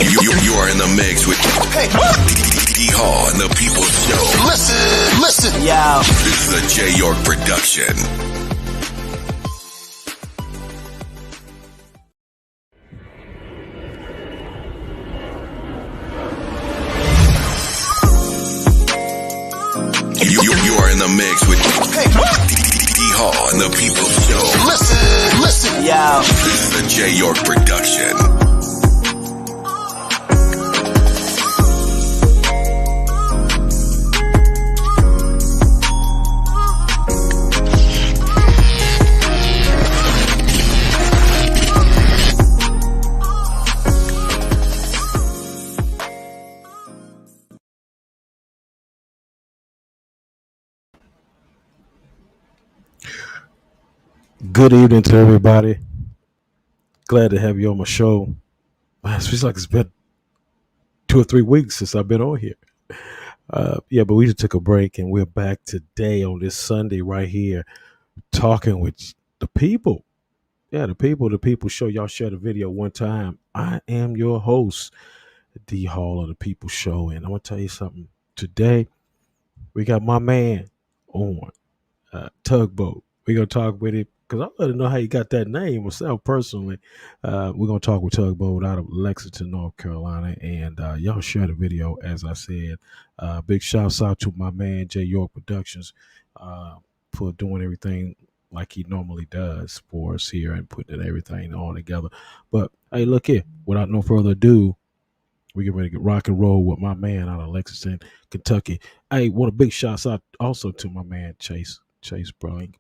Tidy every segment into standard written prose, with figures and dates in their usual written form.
You are in the mix with D.HALL and the People's Show. Listen, yo. This is a J. York production. You are in the mix with D.HALL and the People's Show. Listen, yo. This is a J. York production. Good evening to everybody. Glad to have you on my show. Man, it feels like it's been 2 or 3 weeks since I've been on here. But we just took a break and we're back today on this Sunday right here talking with the people. Yeah, the people show. Y'all share the video one time. I am your host, D.HALL of the People Show. And I'm going to tell you something. Today, we got my man on Tugboat. We're going to talk with him because I want to know how you got that name myself personally. We're going to talk with Tugboat out of Lexington, North Carolina. And y'all share the video, as I said. Big shouts out to my man, J. York Productions, for doing everything like he normally does for us here and putting everything all together. But, hey, look here. Without no further ado, we get ready to rock and roll with my man out of Lexington, Kentucky. Hey, want a big shout out also to my man, Chase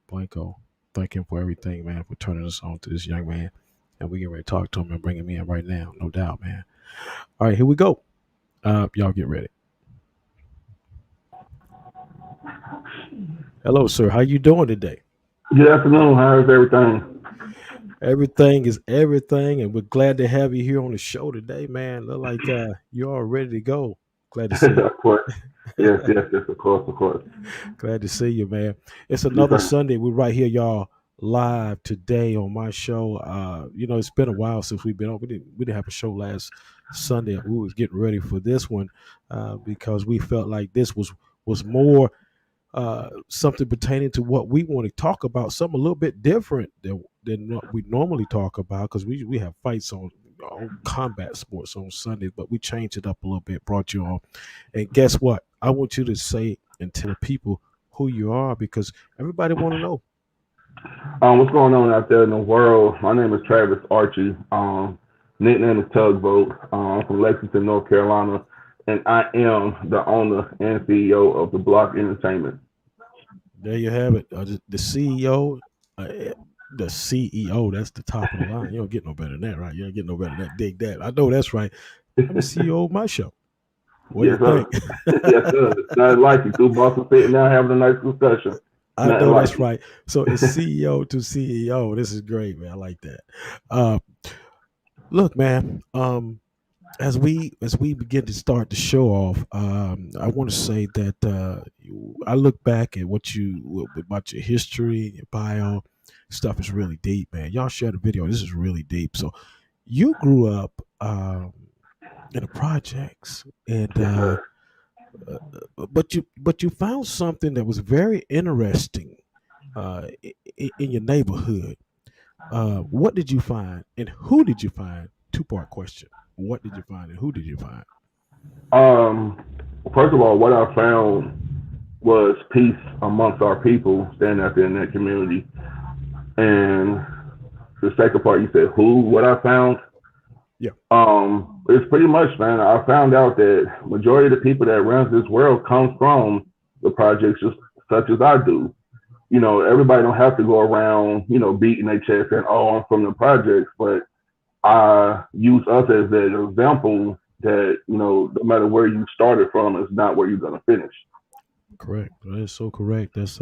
Blanco. Thank him for everything, man, for turning us on to this young man. And we get ready to talk to him and bring him in right now, no doubt, man. All right, here we go. Y'all get ready. Hello, sir. How you doing today? Good afternoon. How's everything? Everything is everything, and we're glad to have you here on the show today, man. Look like you're all ready to go. Glad to see you. Of course. Yes, of course. Glad to see you, man. It's Yes, another sir. Sunday. We're right here, y'all, live today on my show. It's been a while since we've been on. We didn't have a show last Sunday. We was getting ready for this one because we felt like this was more something pertaining to what we want to talk about, something a little bit different than what we normally talk about, because we have fights on combat sports on Sundays, but we changed it up a little bit, brought you on. And guess what? I want you to say and tell people who you are, because everybody want to know. What's going on out there in the world? My name is Travis Archie. Nickname is Tugboat. I'm from Lexington, North Carolina, and I am the owner and CEO of the Block Entertainment. There you have it. The CEO. The CEO, that's the top of the line. You don't get no better than that, right? You don't get no better than that. Dig that. I know that's right. I'm the CEO of my show. What do Yes, you sir. think? Yes, sir. It's not like you. Two bosses sitting down having a nice discussion. I Nothing know like that's it. right. So it's CEO to CEO. This is great, man. I like that. Look, man. As we begin to start the show off, I want to say that I look back at about your history and your bio. Stuff is really deep, man. Y'all share the video. This is really deep. So you grew up in the projects, and Yes, sir. but you found something that was very interesting in your neighborhood. What did you find, and who did you find? Two-part question. What did you find, and who did you find? Um, First of all, what I found was peace amongst our people standing out there in that community. And the second part, you said who? What I found? Yeah. It's pretty much, man. I found out that majority of the people that runs this world comes from the projects just such as I do. Everybody don't have to go around, beating their chest and I'm from the projects, but I use us as an example that, no matter where you started from, it's not where you're gonna finish. Correct. That is so correct. That's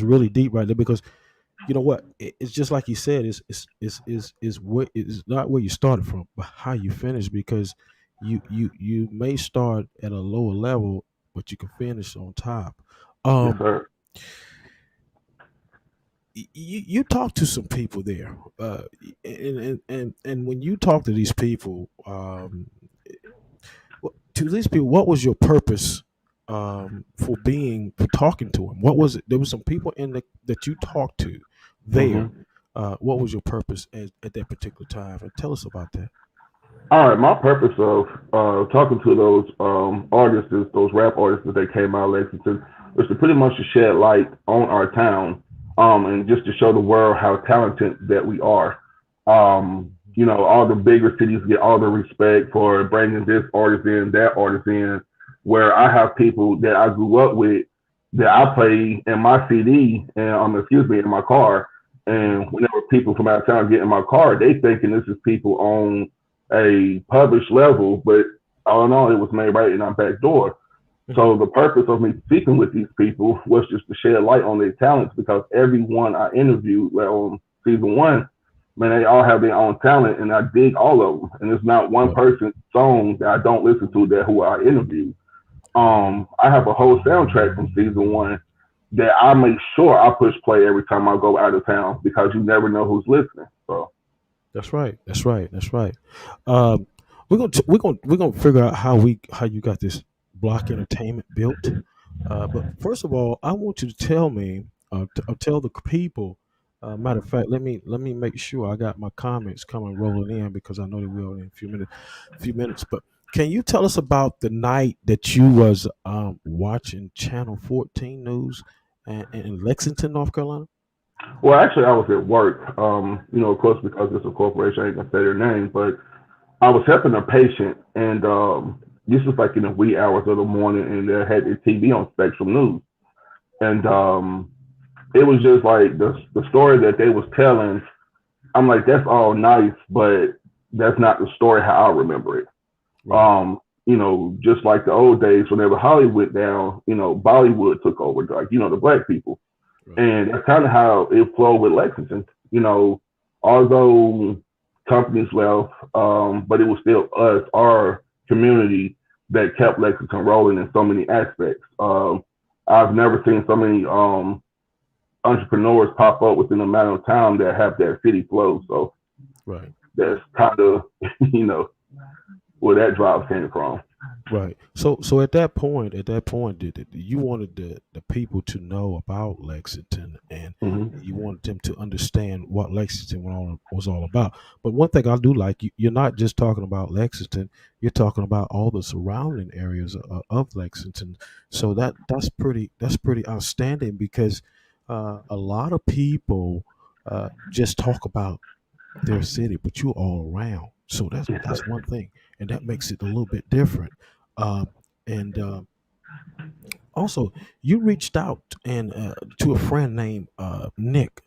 really deep right there, because you know what? It's just like you said. It's not where you started from, but how you finish. Because you may start at a lower level, but you can finish on top. Yes, Um, sir. you talk to some people there, and when you talk to these people, to these people, what was your purpose for talking to them? What was it? There was some people that you talked to there. Mm-hmm. What was your purpose at that particular time? And tell us about that. All right, my purpose of talking to those artists, those rap artists that they came out of Lexington, was to pretty much to shed light on our town, and just to show the world how talented that we are. All the bigger cities get all the respect for bringing this artist in, that artist in, where I have people that I grew up with that I play in my CD and in my car. And whenever people from out of town get in my car, they thinking this is people on a published level, but all in all, it was made right in our back door. So the purpose of me speaking with these people was just to shed light on their talents, because everyone I interviewed on season 1, man, they all have their own talent, and I dig all of them. And there's not one person's song that I don't listen to that who I interview. I have a whole soundtrack from season 1 that I make sure I push play every time I go out of town, because you never know who's listening. So that's right. That's right. That's right. We're gonna figure out how you got this Block Entertainment built. But first of all, I want you to tell me, tell the people. Matter of fact, let me make sure I got my comments coming rolling in, because I know they will in a few minutes. But can you tell us about the night that you was watching Channel 14 News in Lexington, North Carolina? well, actually, I was at work. Of course, because it's a corporation, I ain't gonna say their name, but I was helping a patient, and this was like in the wee hours of the morning, and they had their TV on Spectrum News, and it was just like the story that they was telling. I'm like, that's all nice, but that's not the story how I remember it. Right. Just like the old days, whenever Hollywood went down, Bollywood took over, like the black people, right. And that's kind of how it flowed with Lexington. Although companies left, but it was still us, our community, that kept Lexington rolling in so many aspects. I've never seen so many entrepreneurs pop up within a matter of time that have that city flow. So right, that's kind of where that drive came from. Right. So at that point, did you wanted the people to know about Lexington, and you wanted them to understand what Lexington was all about. But one thing I do like, you're not just talking about Lexington, you're talking about all the surrounding areas of Lexington. So that's pretty outstanding, because a lot of people just talk about their city, but you're all around. So that's one thing, and that makes it a little bit different. And also, you reached out and to a friend named Nick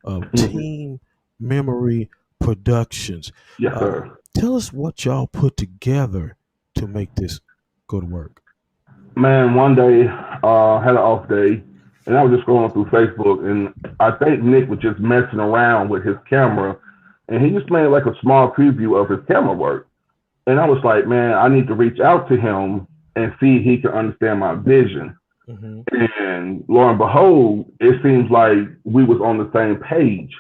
of Team Memory Productions. Yes, sir. Tell us what y'all put together to make this go to work. Man, one day had an off day, and I was just scrolling through Facebook, and I think Nick was just messing around with his camera, and he just made like a small preview of his camera work. And I was like, man, I need to reach out to him and see if he can understand my vision. And lo and behold, it seems like we was on the same page.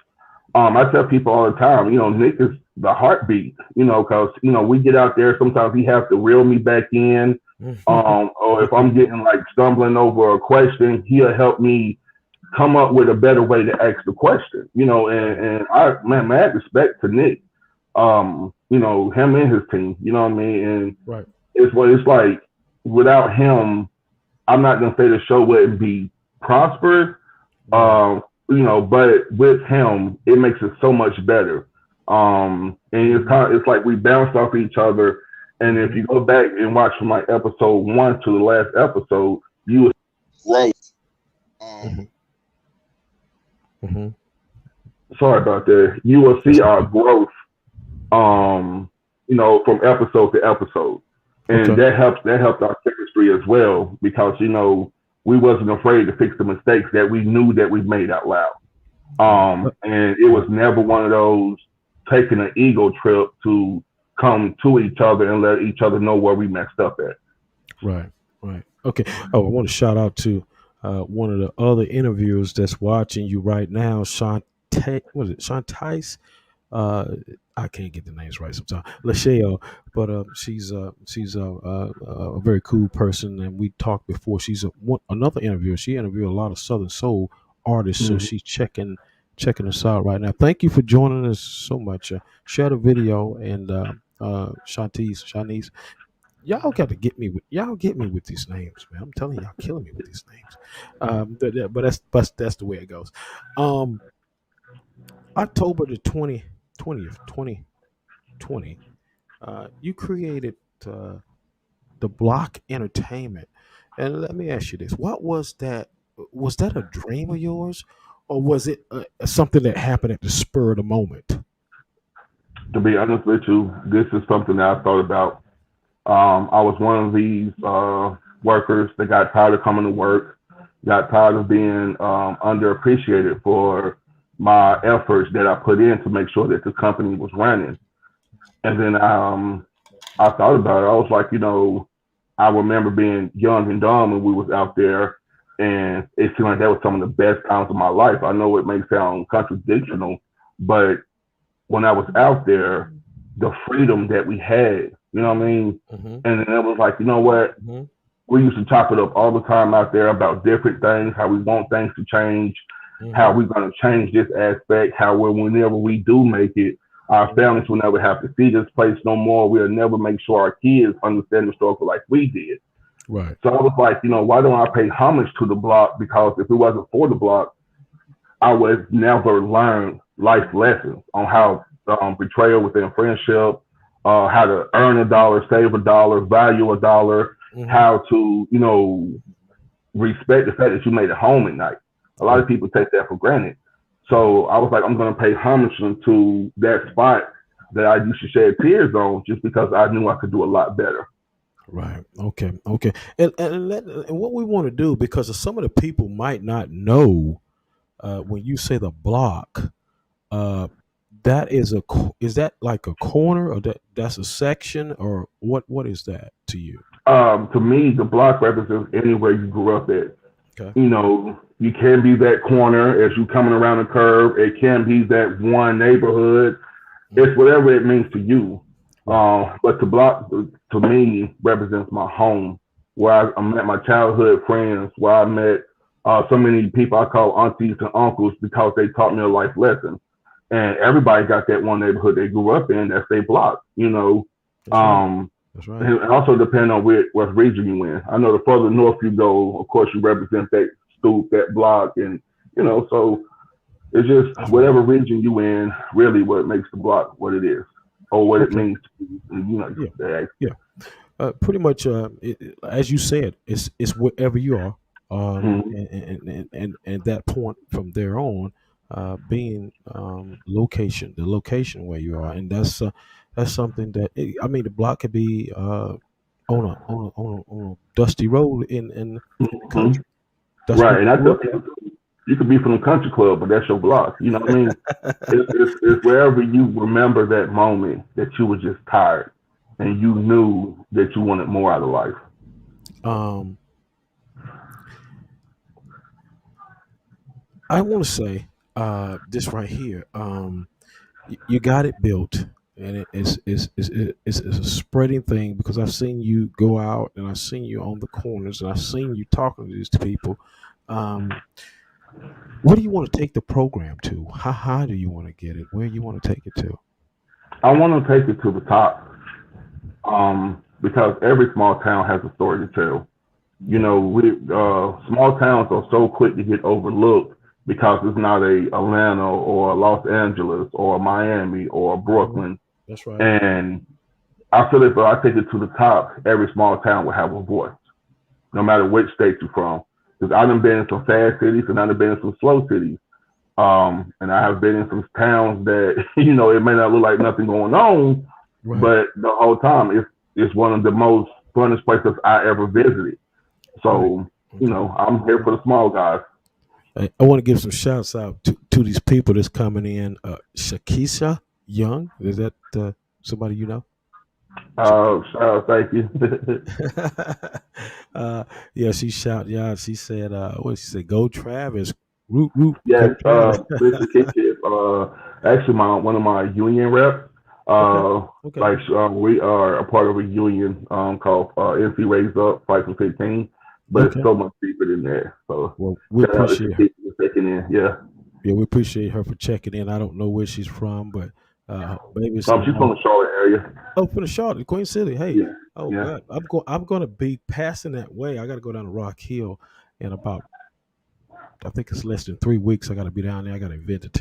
I tell people all the time, Nick is the heartbeat, because, we get out there, sometimes he has to reel me back in. Or if I'm getting like stumbling over a question, he'll help me come up with a better way to ask the question, and I, man, mad respect to Nick. Him and his team, you know what I mean? And right. It's like, without him, I'm not gonna say the show wouldn't be prosperous, but with him, it makes it so much better. And it's like we bounce off each other. And if you go back and watch from like episode 1 to the last episode, you will growth. Sorry about that. You will see our growth, from episode to episode. And that helped our chemistry as well, because, we wasn't afraid to fix the mistakes that we knew that we made out loud. And it was never one of those taking an ego trip to come to each other and let each other know where we messed up at. Right. Okay. Oh, I want to shout out to one of the other interviewers that's watching you right now, Shantice. I can't get the names right sometimes. Lachelle, but she's a very cool person, and we talked before. She's another interviewer. She interviewed a lot of Southern Soul artists, so Mhm. she's checking us out right now. Thank you for joining us so much. Share the video, and Shanice, y'all get me with these names, man. I'm telling y'all, killing me with these names. But that's the way it goes. Um, October the 20th, 2020, you created uh, the Block Entertainment. And let me ask you this: what was that? Was that a dream of yours, or was it something that happened at the spur of the moment? To be honest with you, this is something that I thought about. I was one of these workers that got tired of coming to work, got tired of being underappreciated for my efforts that I put in to make sure that the company was running. And then I thought about it. I was like, I remember being young and dumb when we was out there, and it seemed like that was some of the best times of my life. I know it may sound contradictional, but when I was out there, the freedom that we had, you know what I mean? Mm-hmm. And then it was like, you know what? Mm-hmm. We used to chop it up all the time out there about different things, how we want things to change, how Mm-hmm. we're going to change this aspect, how whenever we do make it, our Mm-hmm. families will never have to see this place no more. We'll never make sure our kids understand the struggle like we did. Right. So I was like, why don't I pay homage to the block? Because if it wasn't for the block, I would never learn life lessons on how betrayal within friendship, how to earn a dollar, save a dollar, value a dollar, Mm-hmm. how to, respect the fact that you made it home at night. A lot Right. of people take that for granted. So I was like, I'm going to pay homage to that spot that I used to shed tears on just because I knew I could do a lot better. Right. Okay. Okay. And what we want to do, because some of the people might not know, when you say the block, uh, that is that like a corner, or that's a section, or what is that to you? To me, the block represents anywhere you grew up at. Okay. You can be that corner as you coming around the curve. It can be that one neighborhood. It's Hmm. whatever it means to you. Right. But the block to me represents my home, where I met my childhood friends, where I met so many people I call aunties and uncles because they taught me a life lesson. And everybody got that one neighborhood they grew up in. That's their block. That's right. Um, That's right. and also depend on what region you in. I know the further north you go, of course, you represent that stoop, that block, and so it's just That's right. whatever region you in, really, what makes the block what it is, or what it Okay. means. Yeah. That Yeah. Pretty much, as you said, it's wherever you are, mm-hmm. and that point from there on, being the location where you are, and that's something that I mean, the block could be on a dusty road in the Mm-hmm. country. That's where Right, you and I grew tell up people you could be from the country club, but that's your block. You know what I mean? at. It's wherever you remember that moment that you were just tired and you knew that you wanted more out of life. um, I want to say this right here. You got it built, and it's a spreading thing, because I've seen you go out, and I've seen you on the corners, and I've seen you talking to these people. Um, where do you want to take the program to? How high do you want to get it? Where you want to take it to? I want to take it to the top because every small town has a story to tell. Okay. Small towns are so quick to get overlooked because it's not a Atlanta or Los Angeles or Miami or Hmm. Brooklyn. That's right. And I feel if I take it to the top, every small town will have a voice, no matter which state you're from. Because I done been in some fast cities and I done been in some slow cities. And I have been in some towns that, it may not look like nothing going on, Right. but the whole time it's one of the most funnest places I ever visited. Right. So, Okay. I'm here for the small guys. I want to give some shouts out to these people that's coming in. Shakisha Young, is that somebody you know? Thank you. uh, yeah, she shout. Yeah, she said. What she said? Go Travis. Root root. Yes, Go Travis. Mr. Kitchen, actually one of my union reps. Okay. Like we are a part of a union called NC Raise Up, Fight for 15, but it's Okay. so much deeper than that. So Well, we shout out to the appreciate her. people who's taking in. Yeah. Yeah, we appreciate her for checking in. I don't know where she's from, but maybe it's She's from the Charlotte area. oh, from the Charlotte, Queen City. Hey, Yeah. oh Yeah. God, I'm going to be passing that way. I got to go down to Rock Hill in about, I think it's less than 3 weeks. I got to be down there. I got an event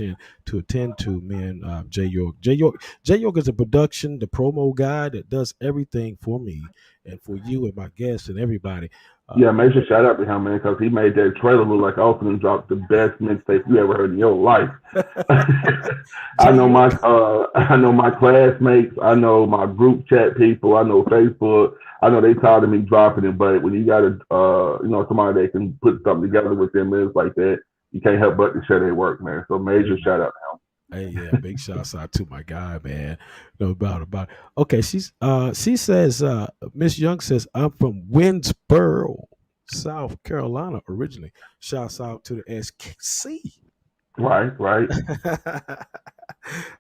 to attend to. Me and Jay York is a production, the promo guy that does everything for me and for you and my guests and everybody. Yeah, make sure shout out to him, man, because he made that trailer look like Austin dropped the best mixtape you ever heard in your life. I Jay know York. I know my classmates, I know my group chat people, I know Facebook. I know they tired of me dropping it, but when you got somebody that can put something together with them, it's like that. You can't help but to share their work, man. So major shout out to him. Hey, yeah, big shouts out to my guy, man. No about it. Okay, she says, Miss Young says, I'm from Winsboro, South Carolina originally. Shouts out to the SKC. Right.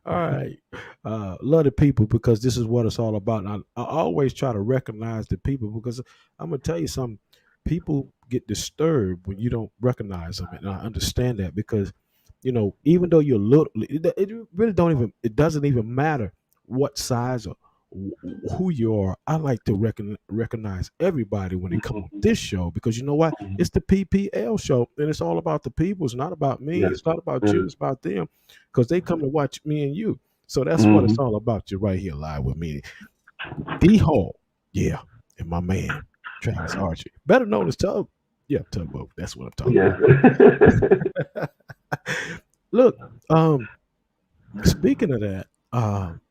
All right. Love the people because this is what it's all about. And I always try to recognize the people because I'm gonna tell you something. People get disturbed when you don't recognize them, and I understand that because even though you're little, it really don't even it doesn't even matter what size or who you are. I like to recognize everybody when they come on this show because you know what? It's the PPL show, and it's all about the people. It's not about me. Yes. It's not about you. It's about them because they come to watch me and you. So that's what it's all about. You're right here live with me, D.HALL, yeah, and my man Travis Archie, better known as Tug. Yeah, Tugboat. That's what I'm talking about. Look, speaking of that,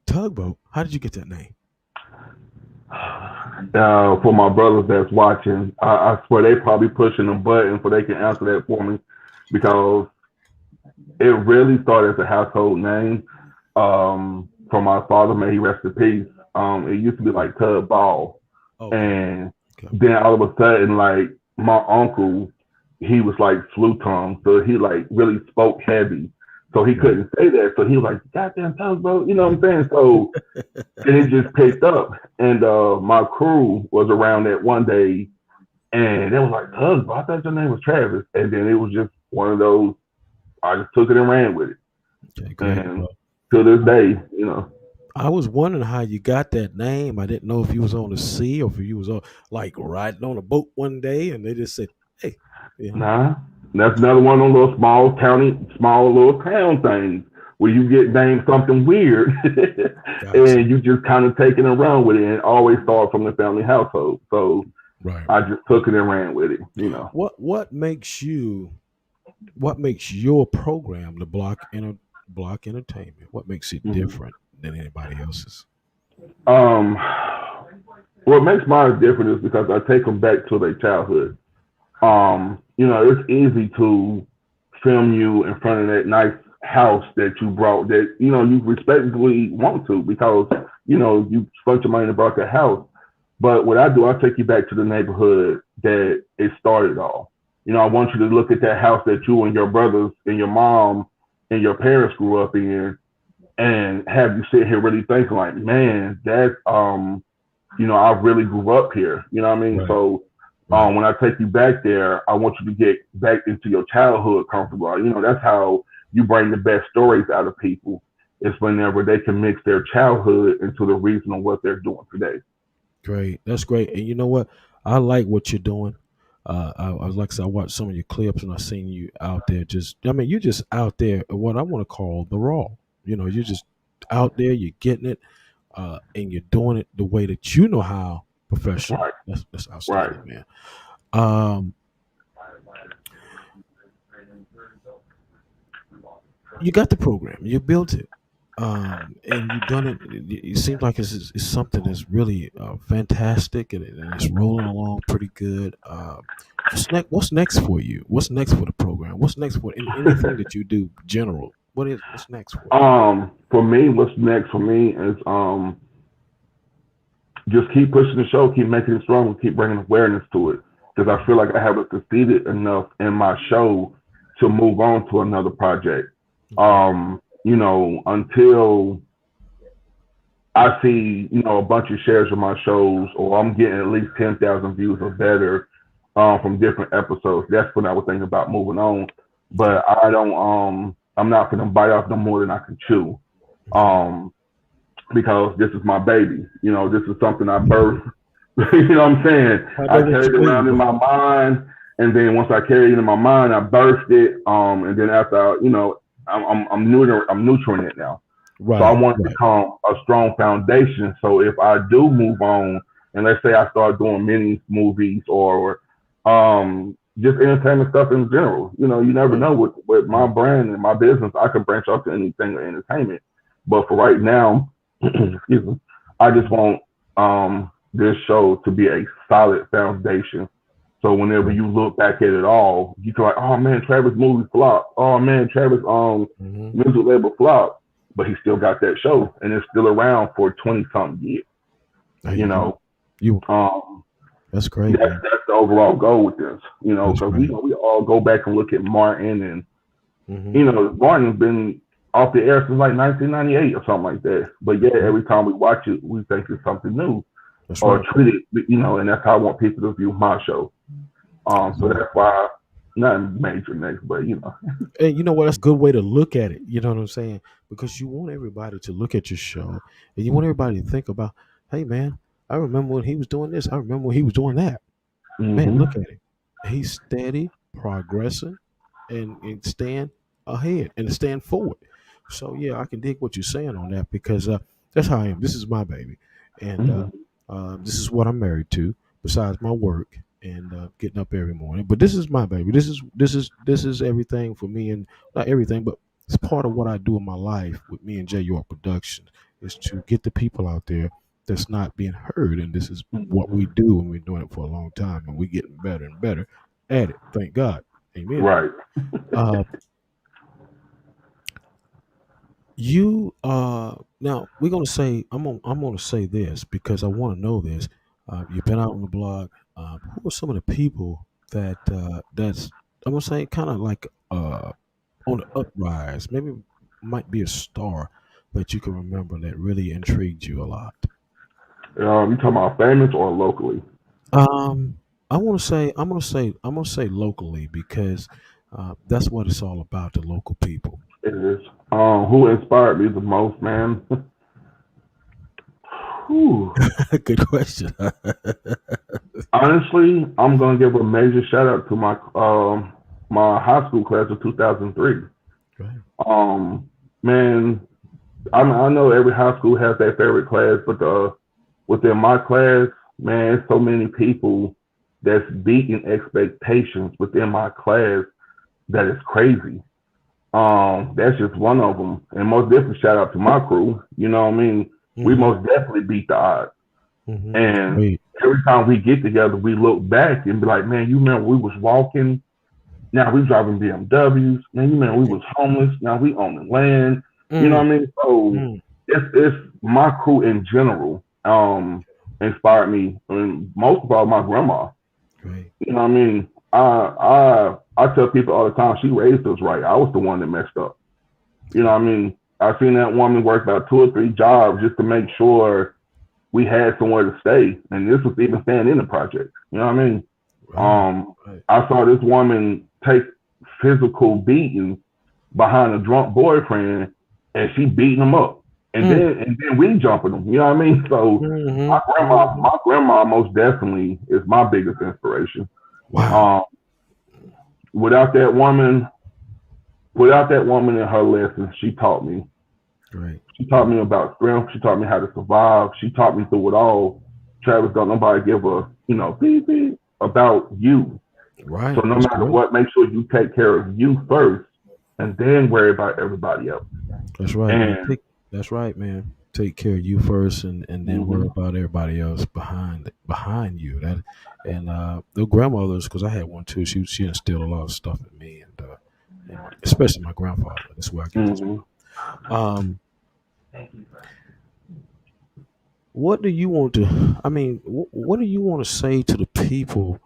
Tugboat, how did you get that name? For my brothers that's watching, I swear they probably pushing a button so they can answer that for me because it really started as a household name from my father. May he rest in peace. It used to be like Tug Ball, and then all of a sudden, like my uncle, he was like flu tongue, so he like really spoke heavy. So he couldn't say that. So he was like, goddamn Tugboat, you know what I'm saying? So and it just picked up. And my crew was around that one day and they was like, Tugboat, I thought your name was Travis. And then it was just one of those, I just took it and ran with it. Okay, great. And to this day, I was wondering how you got that name. I didn't know if you was on the sea or if you was on like riding on a boat one day and they just said, hey. Nah. That's another one of those small little town things where you get named something weird and you just kind of take it and run with it and always start from the family household. So I just took it and ran with it, What makes your program, the Block Entertainment, what makes it different than anybody else's? What makes mine different is because I take them back to their childhood. It's easy to film you in front of that nice house that you brought that, you respectfully want to because, you spent your money and brought that house. But what I do, I take you back to the neighborhood that it started all. I want you to look at that house that you and your brothers and your mom and your parents grew up in and have you sit here really thinking like, man, that's, I really grew up here. You know what I mean? Right. So, when I take you back there, I want you to get back into your childhood comfortable. That's how you bring the best stories out of people. It's whenever they can mix their childhood into the reason of what they're doing today. Great. That's great. And you know what? I like what you're doing. I like I said, I watched some of your clips and I seen you out there you're just out there, what I want to call the raw. You're just out there, you're getting it, and you're doing it the way that you know how professional. Right. That's outstanding, man. You got the program, you built it, and you've done it. It seems like it's something that's really fantastic, and it's rolling along pretty good. What's next for you? What's next for the program? What's next for anything that you do? General, what's next for you? For me, what's next for me is just keep pushing the show, keep making it strong, keep bringing awareness to it. Because I feel like I haven't succeeded enough in my show to move on to another project. Until I see, a bunch of shares of my shows, or I'm getting at least 10,000 views or better from different episodes. That's when I was thinking about moving on. Okay. But I don't, I'm not going to bite off no more than I can chew. Okay. Um, because this is my baby. This is something I birthed. You know what I'm saying? I I know what carried you it around mean, in though. my mind, and then once I carried it in my mind, I birthed it. And then after, I'm nurturing it now. So I Right. want to Right. become a strong foundation. So if I do move on, and let's say I start doing mini movies or just entertainment stuff in general, you never Mm, know with my mm, brand and my business, I can branch off to anything in entertainment. But for right now, excuse me, I just mm. want this show to be a solid foundation. So whenever Right. you look back at it all, you can like, oh man, Travis movie flop. Oh man, Travis Mm-hmm. music label flop, but he still got that show and it's still around for 20 something years. There You you go. know, You. um, That's great, that's man. that's the overall goal with this. That's Because we great. we all go back and look at Martin, and Mm-hmm. Martin's been off the air since like 1998 or something like that. But yeah, Mm-hmm. every time we watch it, we think it's something new That's or right. treat it, and that's how I want people to view my show. So Right. that's why not major next, but And you know what? That's a good way to look at it. You know what I'm saying? Because you want everybody to look at your show, and you want everybody to think about, hey, man, I remember when he was doing this. I remember when he was doing that. Man, hmm look at him. He's steady, progressing, and staying ahead and staying forward. So yeah, I can dig what you're saying on that because that's how I am. This is my baby, and hmm this is what I'm married to. Besides my work and getting up every morning, but this is my baby. This is everything for me, and not everything, but it's part of what I do in my life with me and J York Productions is to get the people out there that's not being heard, and this is what we hmm do, and we're doing it for a long time, and we're getting better and better at it. Thank God. Amen. right. Uh, you now we're gonna say I'm gonna say this because I want to know this. You've been out on the blog. Who are some of the people that's I'm gonna say kind of like on the uprise? Maybe might be a star that you can remember that really intrigued you a lot. You talking about famous or locally? Um, I'm gonna say locally because that's what it's all about. The local people. It is. Who inspired me the most, man? Whew. Good question. Honestly, I'm gonna give a major shout out to my high school class of 2003. Right. Um, man, I know every high school has their favorite class, but within my class, man, so many people that's beating expectations within my class that is crazy. That's just one of them. And most definitely shout out to my crew. You know what I mean? We Mm-hmm. most definitely beat the odds. Mm-hmm. And Great. every time we get together, we look back and be like, man, you remember we was walking. Now we driving BMWs. Man, you remember we was homeless. Now we own the land. You know Mm, what I mean? So mm, it's my crew in general inspired me. I mean, most of all, my grandma. great. You know what I mean? I tell people all the time, she raised us right. I was the one that messed up. You know what I mean? I seen that woman work about 2 or 3 jobs just to make sure we had somewhere to stay. And this was even staying in the project. You know what I mean? Right. Right. I saw this woman take physical beatings behind a drunk boyfriend, and she beating him up. Mm, And then we jumping them. You know what I mean? So mm-hmm. my Mm-hmm. grandma most definitely is my biggest inspiration. Wow. Um, without that woman, without that woman and her lessons, she taught me. Great. She taught me about strength. She taught me how to survive. She taught me through it all. Travis, don't nobody give a beep beep about you. So Right. no That's matter great. what, make sure you take care of you first, and then worry about everybody else. That's right, man. And That's right, man. Take care of you first, and then worry mhm, about everybody else behind you. That and the grandmothers, because I had one too. She instilled a lot of stuff in me, and especially my grandfather. That's where I get this mhm. from. Um, what do you want to? I mean, what do you want to say to the people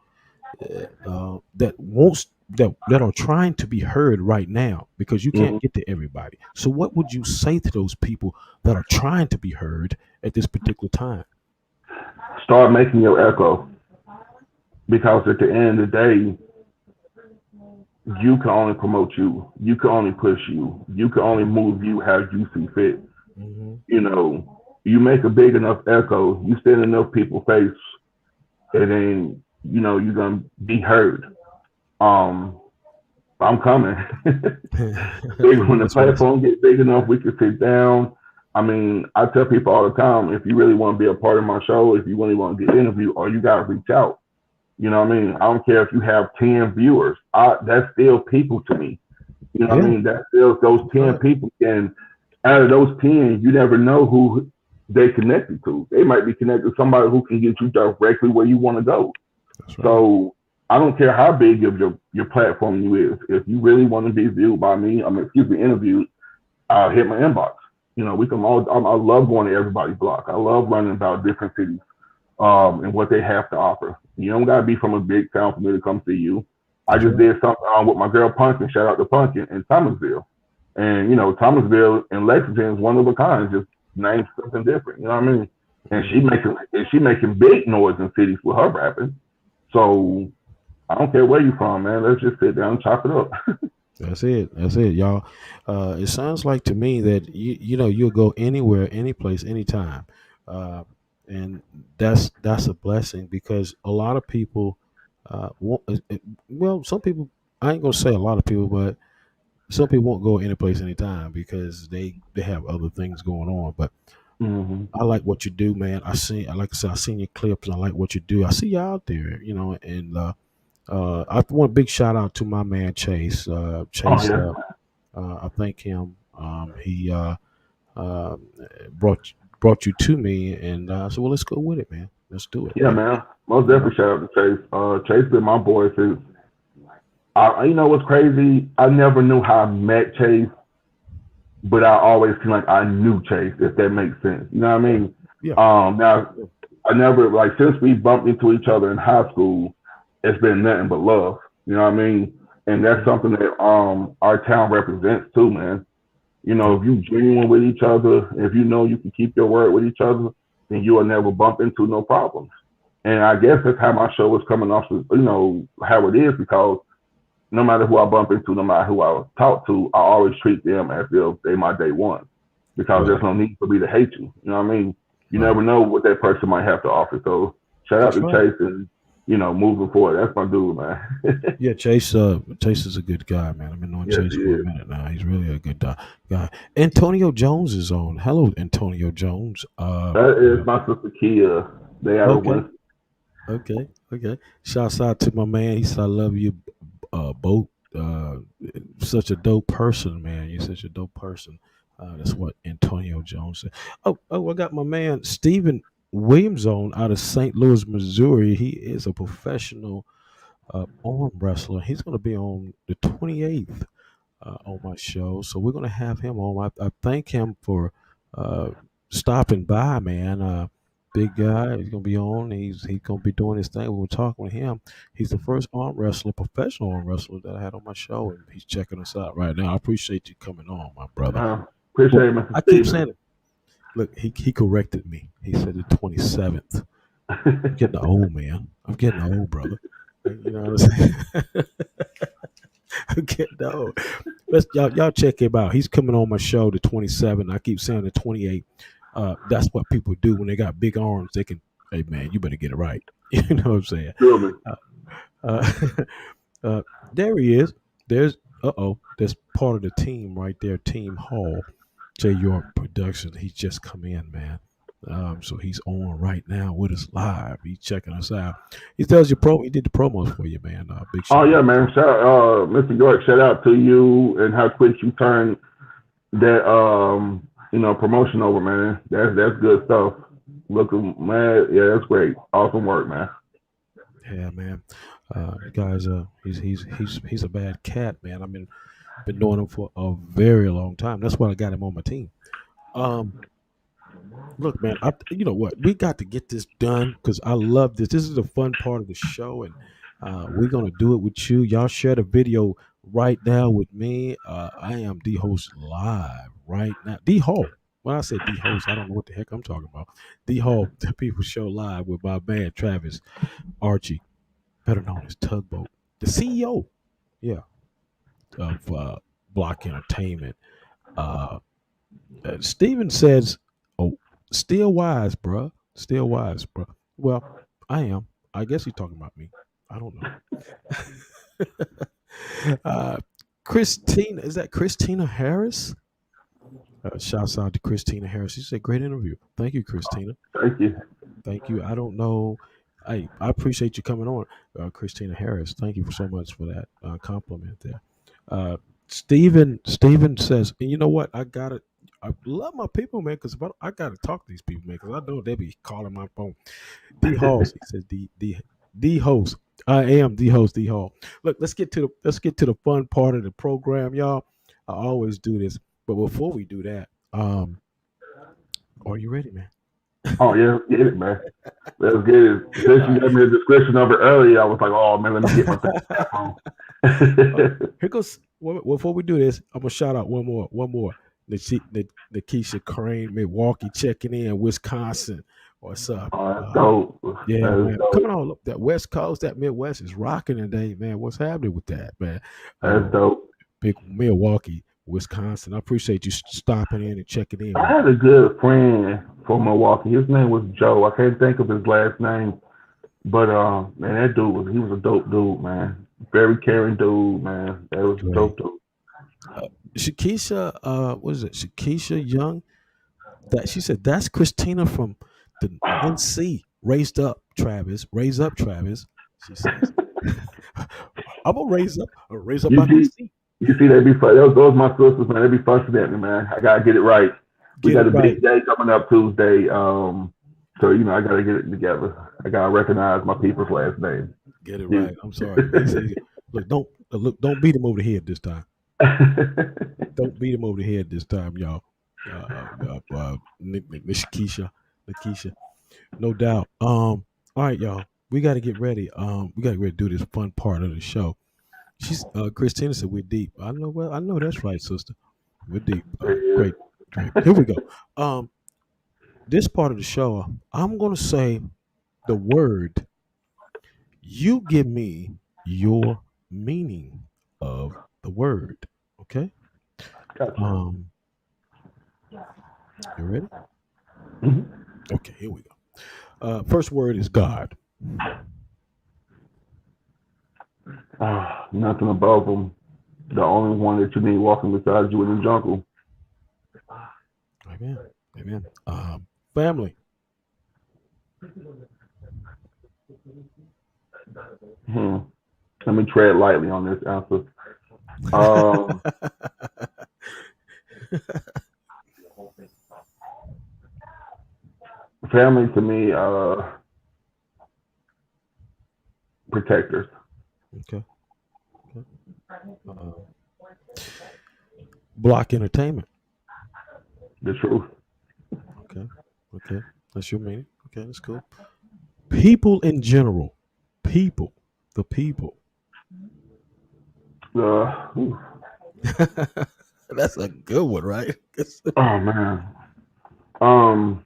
that won't that are trying to be heard right now because you can't Hmm. get to everybody. So what would you say to those people that are trying to be heard at this particular time? Start making your echo, because at the end of the day, you can only promote you. You can only push you. You can only move you how you see fit. Hmm. You know, you make a big enough echo, you stand in enough people's face, and then you're gonna be heard. Um, I'm coming. Big when the That's what I said. platform gets big enough, we can sit down. I mean, I tell people all the time, if you really want to be a part of my show, if you really want to get interviewed, or you gotta reach out. You know what I mean? I don't care if you have 10 viewers. That's still people to me. You know what I Yeah, mean? That's still those that's 10 right. people. And out of those 10, you never know who they connected to. They might be connected to somebody who can get you directly where you want to go. That's right. So I don't care how big of your platform you is. If you really want to be viewed by me, excuse me, interviewed, hit my inbox. We can all. I love going to everybody's block. I love learning about different cities, and what they have to offer. You don't gotta be from a big town for me to come see you. I That's just right. did something with my girl Pumpkin. Shout out to Pumpkin in Thomasville, and Thomasville and Lexington is one of a kind. Just named something different. You know what I mean? And she Hmm. making big noise in cities with her rapping. So I don't care where you from, man. Let's just sit down and chop it up. That's it. That's it, y'all. It sounds like to me that you'll go anywhere, any place, anytime, uh, and that's a blessing because a lot of people, won't, well, some people. I ain't gonna say a lot of people, but some people won't go any place, anytime because they have other things going on. But Hmm. I like what you do, man. Like I said, I seen your clips. And I like what you do. I see you out there, and I want a big shout out to my man Chase. Oh Chase, yeah, I thank him. He uh, brought you to me, and I said, "Well, let's go with it, man. Let's do it." yeah, man. Most You know, definitely shout out to Chase. Chase been my boy since. What's crazy? I never knew how I met Chase, but I always feel like I knew Chase, if that makes sense. You know what I yeah, mean? yeah, Now yeah. I never like since we bumped into each other in high school, it's been nothing but love. You know what I mean? And that's Mhm. something that our town represents too, man. Yeah. If you genuine with each other, if you know you can keep your word with each other, then you will never bump into no problems. And I guess that's how my show was coming off, how it is, because no matter who I bump into, no matter who I talk to, I always treat them as if they my day one, because there's Right, no need for me to hate you. You know what I mean? You right. never know what that person might have to offer. So shout out That's to right. Chase, and moving forward. That's my dude, man. Yeah, Chase. Chase is a good guy, man. I've been knowing Yes, Chase he for a is. minute now. He's really a good guy. Antonio Jones is on. Hello, Antonio Jones. That is my sister Kia. They out of Okay, Winston. okay. Shouts out to my man. He said, "I love you, both. Such a dope person, man. You're such a dope person." That's what Antonio Jones said. I got my man Stephen Williams on out of St. Louis, Missouri. He is a professional arm wrestler. He's going to be on the 28th on my show. So we're going to have him on. I thank him for uh, stopping by, man. Big guy. He's going to be on. He's going to be doing his thing. We were talking with him. He's the first arm wrestler, professional arm wrestler that I had on my show, and he's checking us out right now. I appreciate you coming on, my brother. But Appreciate it, Mr. I keep Steven. saying it. Look, he corrected me. He said the 27th. I'm getting old, man. I'm getting old, brother. You know what I'm saying? I'm getting old. Y'all check him out. He's coming on my show the 27th. I keep saying the 28th. That's what people do when they got big arms. They can, hey man, you better get it right. You know what I'm saying? Feel me? Uh, uh, uh, there he is. There's part of the team right there. Team Hall, J York Production. He's just come in, man. So he's on right now with us live. He's checking us out. He tells you He did the promos for you, man. Big Oh shout yeah, out. man. Mr. York, shout out to you and how quick you turned that promotion over, man. That's good stuff. Looking man, yeah, that's great. Awesome work, man. Yeah, man. The guy's he's a bad cat, man. Been knowing him for a very long time. That's why I got him on my team. Um, Look, man, you know what? We got to get this done because I love this. This is the fun part of the show, and We're gonna do it with you. Y'all share the video right now with me. I am the host live right now. D.HALL. When I said D host, I don't know what the heck I'm talking about. D.HALL, the People Show live with my man Travis Archie, better known as Tugboat, the CEO, yeah, of Block Entertainment. Uh, Steven says, "Oh, still wise, bruh. Still wise, bruh." Well, I am. I guess he's talking about me. I don't know. uh, Christina, is that Christina Harris? Shouts out to Christina Harris. She said, "Great interview. Thank you, Christina. Thank you. Thank you. I don't know. I appreciate you coming on, Christina Harris. Thank you so much for that compliment there." Uh, Steven says, and you know what? I love my people, man, because I gotta talk to these people, man, because I know they be calling my phone. D.HALL, he says, D host. I am the host, D.HALL. Look, let's get to the fun part of the program, y'all. I always do this, but before we do that, are you ready, man? Oh yeah, get it, man. Let's get it. Since you gave me a description of it earlier, I was like, oh man, let me get my back on. Here goes. Before we do this, I'm gonna shout out one more. Nikisha Crane, Milwaukee, checking in, Wisconsin. What's up? That's dope. Yeah, That is man. dope. Coming on, look, that West Coast, that Midwest is rocking today, man. What's happening with that, man? That's dope. Big Milwaukee, Wisconsin. I appreciate you stopping in and checking in, I man. had a good friend from Milwaukee. His name was Joe. I can't think of his last name, but man, that dude was a dope dude, man. Very caring dude, man. That was a Great. dope dude. Shakisha, what is it? Shakisha Young. That she said that's Christina from the NC. Raise up, Travis. She says, "I'm gonna raise up You out see, this seat. you see, they be those my sisters, man. They be fussing at me, man. I gotta get it right. We Get got it a right, big day coming up Tuesday. So I gotta get it together. I gotta recognize my people's last name. get it Yeah. right." I'm sorry. Don't beat him over the head this time. Don't beat him over the head this time, y'all. Nikisha, no doubt. All right, y'all. We got to get ready. We got to get ready to do this fun part of the show. She's Christina said we're deep. I know. Well, I know that's right, sister. We're deep. Yeah. Great, great. Here we go. This part of the show, I'm gonna say the word. You give me your meaning of the word. Okay. Gotcha. Um, you ready? Mhm. Okay. Here we go. First word is God. Nothing above them. The only one that you need walking beside you in the jungle. Amen. Amen. Family. Hmm. Let me tread lightly on this answer. Um, Family to me, protectors. Okay. Okay. Uh, Block entertainment. The truth. Okay. Okay. That's your meaning. Okay. That's cool. People in general. People. The people. Ooh. That's a good one, right? Oh man. Um,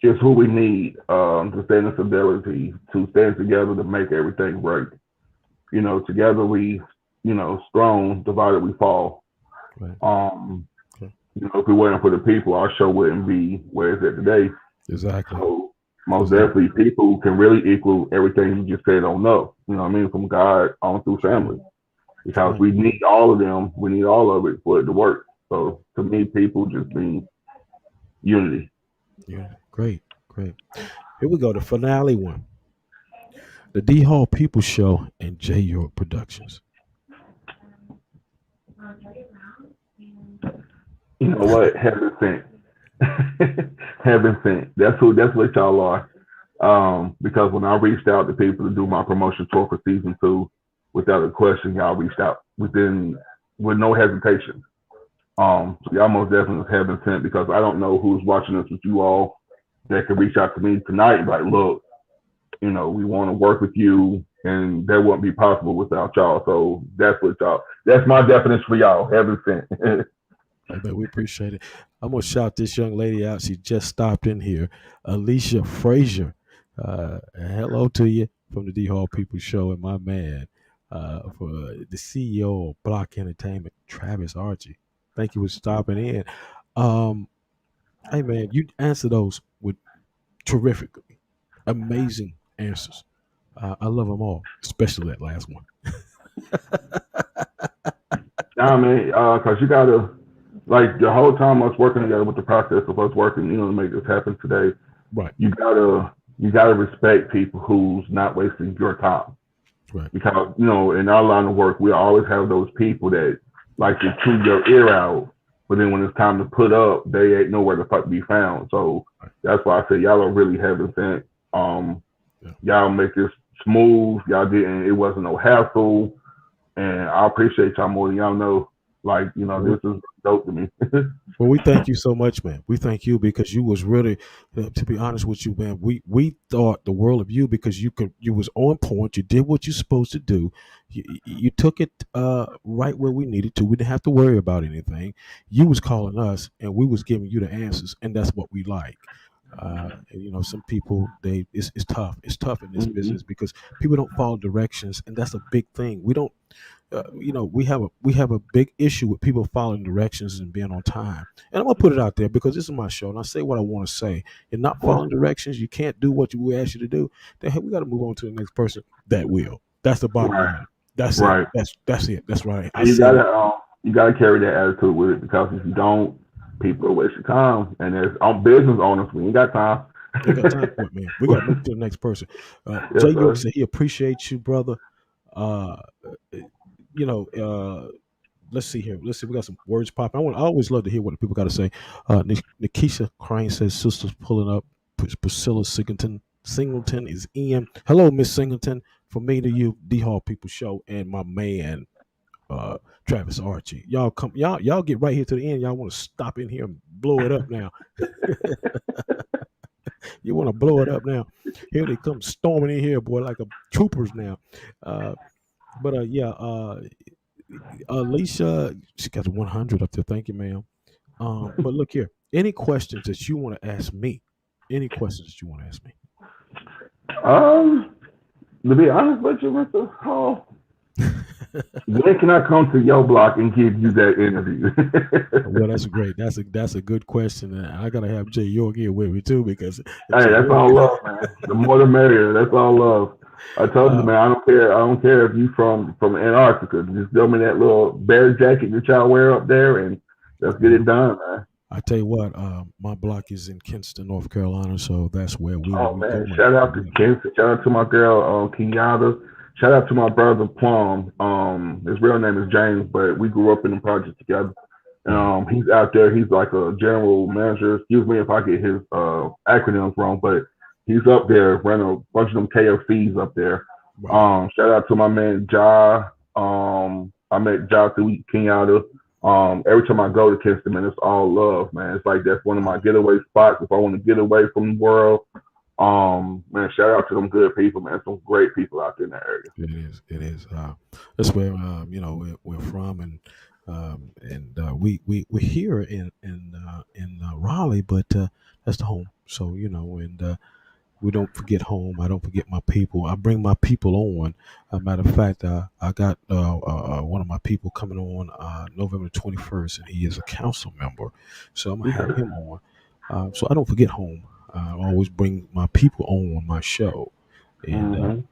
just who we need to stand in stability, to stand together to make everything right. Together we, strong, divided we fall. Right. Um, Okay. if we weren't for the people, our show wouldn't be where it's at today. Exactly. So most Exactly. definitely, people can really equal everything you just said on up. You know what I mean? From God on through That's right. family, That's because right. we need all of them. We need all of it for it to work. So to me, people just mean unity. Yeah. Great. Great. Here we go. The finale one. The D.HALL People Show and J York Productions. You know what? Heaven sent. Heaven sent. That's who. That's what y'all are. Because when I reached out to people to do my promotion tour for season 2, without a question, y'all reached out with no hesitation. So y'all most definitely have been sent, because I don't know who's watching this with you all that could reach out to me tonight. Like, look, we want to work with you, and that wouldn't be possible without y'all. So that's my definition for y'all, heaven sent. Hey, man, we appreciate it. I'm gonna shout this young lady out. She just stopped in here, Alicia Frazier. Hello to you from the D.HALL People Show, and my man, for the CEO of Block Entertainment, Travis Archie. Thank you for stopping in. Um, hey, man, you answer those with terrifically amazing answers. I love them all, especially that last one. Nah, man, because you gotta, like, the whole time us working together with the process of us working, to make this happen today, Right, you gotta respect people who's not wasting your time. right. Because, in our line of work, we always have those people that like to chew your ear out, but then when it's time to put up, they ain't nowhere to fuck be found. So that's why I say y'all are really heaven sent. Yeah. Y'all make this smooth. It wasn't no hassle. And I appreciate y'all more than y'all know. Like, this is dope to me. Well, we thank you so much, man. We thank you because you was really, to be honest with you, man. We thought the world of you because you was on point. You did what you're supposed to do. You took it right where we needed to. We didn't have to worry about anything. You was calling us, and we was giving you the answers, and that's what we like. Some people it's tough. It's tough in this business because people don't follow directions, and that's a big thing. We don't. We have a big issue with people following directions and being on time. And I'm gonna put it out there because this is my show, and I say what I want to say. You're not following directions. You can't do what we ask you to do. Then hey, we got to move on to the next person that will. That's the bottom line. That's right. it. That's it. That's right. And you gotta carry that attitude with it, because if you don't, people are wasting time. And as on business owners, we ain't got time. We got time for it, man. We got to move to the next person. Jay York said he appreciates you, brother. Uh, let's see here. Let's see. We got some words popping. I always love to hear what the people got to say. Nikisha Crane says, "Sisters pulling up." Priscilla Singleton is in. Hello, Miss Singleton. From me to you, D.HALL People Show, and my man, Travis Archie. Y'all come. Y'all get right here to the end. Y'all want to stop in here and blow it up now. You want to blow it up now? Here they come storming in here, boy, like a troopers now. Alicia, she got 100 up there. Thank you, ma'am. But look here. Any questions that you want to ask me? Any questions that you want to ask me? To be honest with you, Mr. Hall, when can I come to your block and give you that interview? Well, that's great. That's a good question, and I gotta have Jay York here with me too because hey, that's all love, man. The more the merrier. That's all love. I told you, man. I don't care. I don't care if you from Antarctica. Just give me that little bear jacket that y'all wear up there, and let's get it done, man. I tell you what, my block is in Kinston, North Carolina, so that's where we. Oh man! Shout out to Kinston. Shout out to my girl Kenyatta. Shout out to my brother Plum. His real name is James, but we grew up in the project together. He's out there. He's like a general manager. Excuse me if I get his acronyms wrong, but he's up there running a bunch of them KFCs up there. Wow. Shout out to my man Ja. I met Ja through Kenyatta. Every time I go to Kinston, man, it's all love, man. It's like that's one of my getaway spots if I want to get away from the world. Man, shout out to them good people, man. Some great people out there in that area. It is. That's where we're from, and we're here in Raleigh, but that's the home. So and we don't forget home. I don't forget my people. I bring my people on. Matter of fact, I got one of my people coming on November 21st, and he is a council member. So I'm gonna have him on. So I don't forget home. I always bring my people on my show. And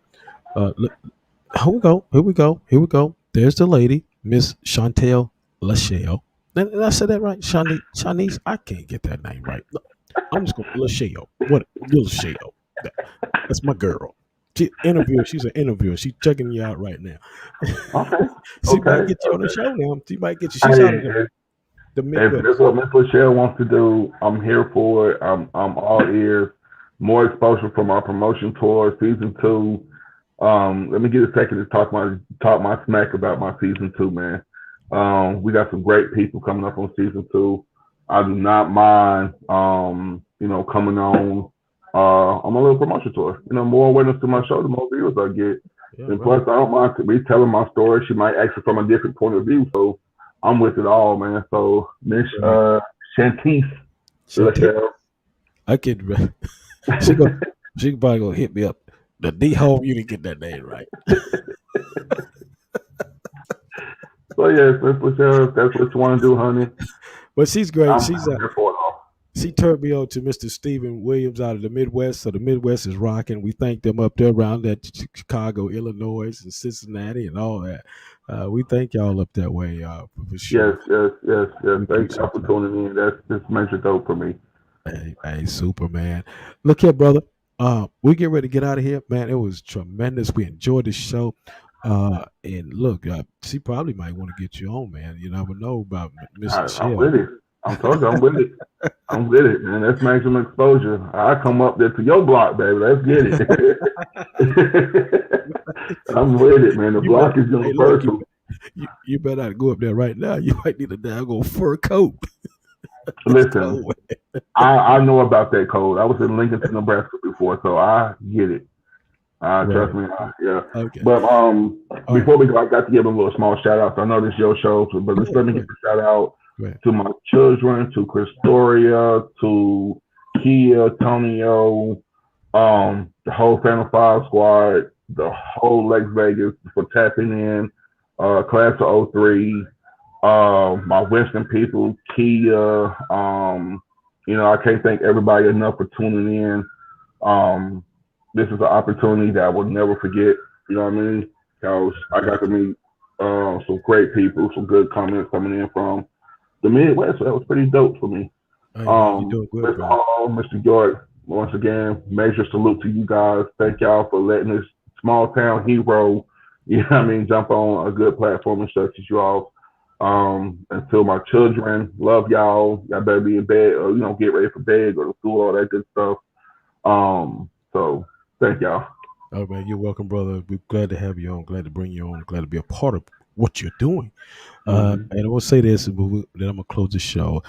look, here we go. There's the lady, Miss Chantel Lachelle. Did I say that right? Shanice? I can't get that name right. I'm just going to Lachelle. What? Lachelle. That's my girl. She's an interviewer. She's checking you out right now. Okay. She might get you on the show now. She might get you. She's out of the Midwest. If that's what Miss Lachelle wants to do, I'm here for it. I'm all ears. More exposure from our promotion tour, season 2. Let me get a second to talk my smack about my season 2, man. We got some great people coming up on season 2. I do not mind, coming on on my little promotion tour. More awareness to my show, the more viewers I get. Yeah, and plus, I don't mind retelling my story. She might ask it from a different point of view, so I'm with it all, man. So Miss Shantice, I can. She probably gonna hit me up. The D.HALL, you didn't get that name right. So yes, that's what you want to do, honey. But she's great. She turned me on to Mr. Stephen Williams out of the Midwest. So the Midwest is rocking. We thank them up there around that Chicago, Illinois, and Cincinnati, and all that. We thank y'all up that way, for sure. Yes. Thanks for tuning in. That's major dope for me. Hey, super, man. Look here, brother. We get ready to get out of here, man. It was tremendous. We enjoyed the show. And look, she probably might want to get you on, man. You never know about Miss Michelle. I'm with it. I'm told you, I'm with it. I'm with it, man. That's maximum exposure. I come up there to your block, baby. Let's get it. I'm with it, man. The block is universal. You better not go up there right now. You might need a daggone fur coat. Listen, I know about that code. I was in Lincoln, Nebraska before, so I get it. Trust me. Yeah. Okay. But before we go, I got to give them a little small shout out. I know this is your show, but just let me give a shout out to my children, to Christoria, to Kia, Tonio, the whole Phantom 5 squad, the whole Lex Vegas for tapping in, class of 03, my Western people, Kia, I can't thank everybody enough for tuning in. This is an opportunity that I will never forget, you know what I mean? Because I got to meet some great people, some good comments coming in from the Midwest. So that was pretty dope for me. Mr. York, once again, major salute to you guys. Thank y'all for letting this small town hero, jump on a good platform and such as you all. Until my children, love y'all. Y'all better be in bed or, get ready for bed, go to school, all that good stuff. So thank y'all. Oh, man, you're welcome, brother. We're glad to have you on, glad to bring you on, glad to be a part of what you're doing. And I will say this, and then I'm going to close the show.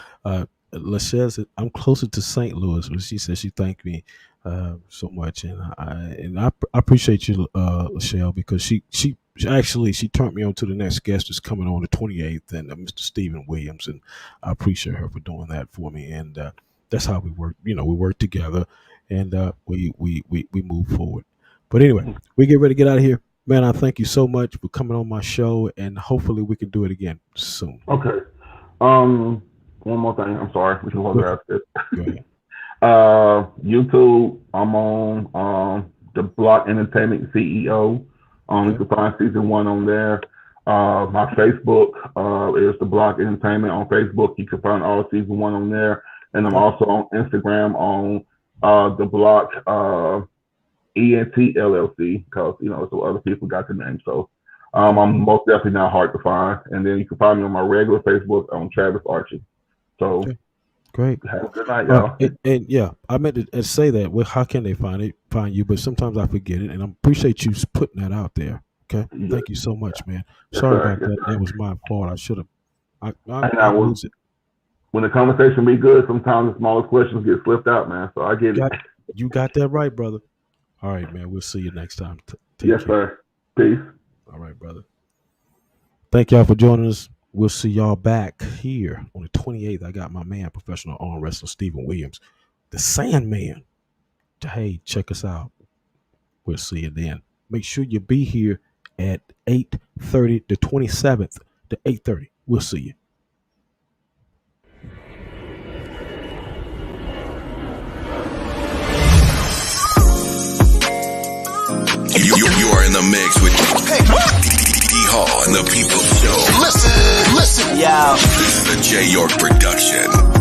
LaShelle said, I'm closer to St. Louis. She said she thanked me so much. And I appreciate you, LaShelle, because she turned me on to the next guest that's coming on the 28th, and Mr. Stephen Williams. And I appreciate her for doing that for me. And that's how we work. We work together, and we move forward. But anyway, we get ready to get out of here. Man, I thank you so much for coming on my show, and hopefully we can do it again soon. Okay. One more thing. I'm sorry. We can hold out this. Go ahead. YouTube, I'm on the Block Entertainment CEO. You can find season 1 on there. My Facebook is the Block Entertainment on Facebook. You can find all season 1 on there. And I'm also on Instagram on the Block ENT LLC, because so other people got the name. So I'm most definitely not hard to find. And then you can find me on my regular Facebook on Travis Archie. So great. Have a good night, y'all. And yeah, I meant to say that. Well, how can they find you? But sometimes I forget it, and I appreciate you putting that out there. Okay, thank you so much, man. Sorry about that. That was my fault. I should have. I lose it. When the conversation be good, sometimes the smallest questions get slipped out, man. So I get it. You got that right, brother. All right, man. We'll see you next time. Yes, sir. Peace. All right, brother. Thank y'all for joining us. We'll see y'all back here on the 28th. I got my man, professional arm wrestler Stephen Williams, the Sandman. Hey, check us out. We'll see you then. Make sure you be here at 8:30, the 27th to 8:30. We'll see you. You are in the mix with D.HALL and the People Show. Listen, yo. This is the J. York production.